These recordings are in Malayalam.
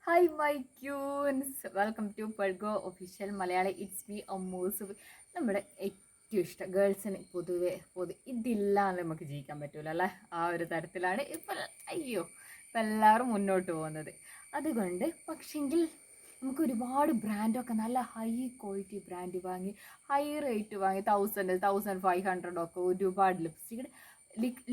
Hi my queens, welcome to പൾഗോ official Malayali. It's me Ammus. നമ്മുടെ ഏറ്റവും ഇഷ്ടം ഗേൾസിന് പൊതുവെ ഇതില്ലാതെ നമുക്ക് ജീവിക്കാൻ പറ്റൂല അല്ലേ? ആ ഒരു തരത്തിലാണ് ഇപ്പം ഇപ്പം എല്ലാവരും മുന്നോട്ട് പോകുന്നത്. അതുകൊണ്ട് പക്ഷെങ്കിൽ നമുക്ക് ഒരുപാട് ബ്രാൻഡൊക്കെ നല്ല ഹൈ ക്വാളിറ്റി ബ്രാൻഡ് വാങ്ങി ഹൈ റേറ്റ് വാങ്ങി 1500 ഒക്കെ ഒരുപാട് ലിപ്സ്റ്റിക്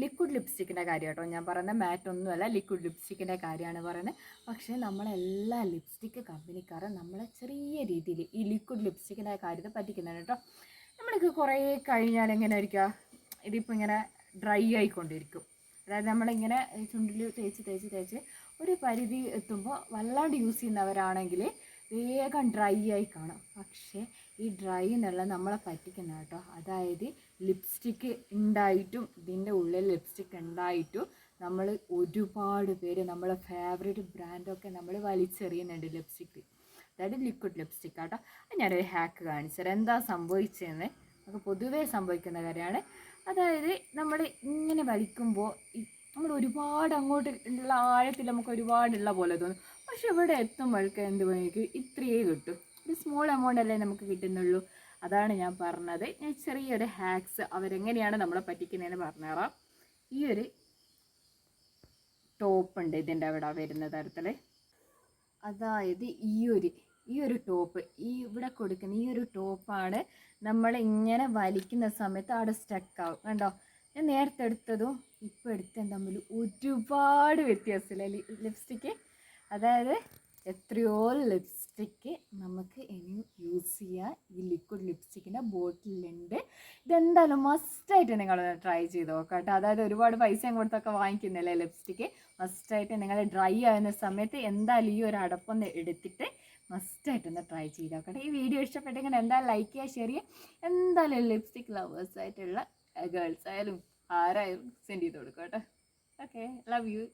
ലിക്വിഡ് ലിപ്സ്റ്റിക്കിൻ്റെ കാര്യം കേട്ടോ ഞാൻ പറയുന്നത്, മാറ്റൊന്നുമല്ല, ലിക്വിഡ് ലിപ്സ്റ്റിക്കിൻ്റെ കാര്യമാണ് പറയുന്നത്. പക്ഷേ നമ്മളെല്ലാ ലിപ്സ്റ്റിക്ക് കമ്പനിക്കാരും നമ്മളെ ചെറിയ രീതിയിൽ ഈ ലിക്വിഡ് ലിപ്സ്റ്റിക്കിൻ്റെ കാര്യത്തെ പറ്റിക്കുന്നുണ്ട് കേട്ടോ. നമ്മൾക്ക് കുറേ കഴിഞ്ഞാൽ എങ്ങനെ ആയിരിക്കുക, ഇതിപ്പോൾ ഇങ്ങനെ ഡ്രൈ ആയിക്കൊണ്ടിരിക്കും. അതായത് നമ്മളിങ്ങനെ ചുണ്ടിൽ തേച്ച് ഒരു പരിധി എത്തുമ്പോൾ വല്ലാണ്ട് യൂസ് ചെയ്യുന്നവരാണെങ്കിൽ വേഗം ഡ്രൈ ആയി കാണും. പക്ഷേ ഈ ഡ്രൈ എന്നുള്ള നമ്മളെ പറ്റിക്കുന്ന കേട്ടോ. അതായത് ലിപ്സ്റ്റിക്ക് ഉണ്ടായിട്ടും ഇതിൻ്റെ ഉള്ളിൽ ലിപ്സ്റ്റിക്ക് ഉണ്ടായിട്ടും നമ്മൾ ഒരുപാട് പേര് നമ്മളെ ഫേവറേറ്റ് ബ്രാൻഡൊക്കെ നമ്മൾ വലിച്ചെറിയുന്നുണ്ട് ലിപ്സ്റ്റിക്ക്. അതായത് ലിക്വിഡ് ലിപ്സ്റ്റിക് കേട്ടോ. ഞാനൊരു ഹാക്ക് കാണിച്ചുതരാം എന്താ സംഭവിച്ചതെന്ന്. നമുക്ക് പൊതുവേ സംഭവിക്കുന്ന കാര്യമാണ്. അതായത് നമ്മൾ ഇങ്ങനെ വലിക്കുമ്പോൾ നമ്മൾ ഒരുപാട് അങ്ങോട്ട് ഉള്ള ആഴത്തിൽ നമുക്ക് ഒരുപാടുള്ള പോലെ തോന്നും. പക്ഷെ ഇവിടെ എത്തുമ്പോഴേക്ക് എന്ത് പണിക്ക് ഇത്രയേ കിട്ടും. ഒരു സ്മോൾ എമൗണ്ട് അല്ലേ നമുക്ക് കിട്ടുന്നുള്ളൂ. അതാണ് ഞാൻ പറഞ്ഞത്. ഞാൻ ചെറിയൊരു ഹാക്സ് അവരെങ്ങനെയാണ് നമ്മളെ പറ്റിക്കുന്നതെന്ന് പറഞ്ഞുതരാം. ഈ ഒരു ടോപ്പ് ഉണ്ട് ഇതിൻ്റെ അവിടെ വരുന്ന തരത്തിൽ. അതായത് ഈ ഒരു ടോപ്പ് ഇവിടെ കൊടുക്കുന്ന ഈ ഒരു ടോപ്പാണ് നമ്മൾ ഇങ്ങനെ വലിക്കുന്ന സമയത്ത് അവിടെ സ്റ്റക്കാവും. കണ്ടോ, ഞാൻ നേരത്തെ എടുത്തതും ഇപ്പോൾ എടുത്തതും തമ്മിൽ ഒരുപാട് വ്യത്യാസമില്ല ലിപ്സ്റ്റിക്ക്. അതായത് എത്രയോ ലിപ്സ്റ്റിക്ക് നമുക്ക് ഇനി യൂസ് ചെയ്യാൻ ഈ ലിക്വിഡ് ലിപ്സ്റ്റിക്കിൻ്റെ ബോട്ടിലുണ്ട്. ഇതെന്തായാലും മസ്റ്റായിട്ട് നിങ്ങളൊന്ന് ട്രൈ ചെയ്ത് നോക്കാം കേട്ടോ. അതായത് ഒരുപാട് പൈസയും കൊടുത്തൊക്കെ വാങ്ങിക്കുന്നില്ലേ ലിപ്സ്റ്റിക്ക്. മസ്റ്റായിട്ട് നിങ്ങൾ ഡ്രൈ ആകുന്ന സമയത്ത് എന്തായാലും ഈ ഒരു അടപ്പൊന്ന് എടുത്തിട്ട് മസ്റ്റായിട്ടൊന്ന് ട്രൈ ചെയ്ത് നോക്കട്ടെ. ഈ വീഡിയോ ഇഷ്ടപ്പെട്ടെങ്കിൽ എന്തായാലും ലൈക്ക് ചെയ്യുക, ഷെയർ ചെയ്യുക. എന്തായാലും ലിപ്സ്റ്റിക് ലവേഴ്സായിട്ടുള്ള ഗേൾസ് ആയാലും ആരായാലും സെൻഡ് ചെയ്ത് കൊടുക്കുക കേട്ടോ. Okay, love you.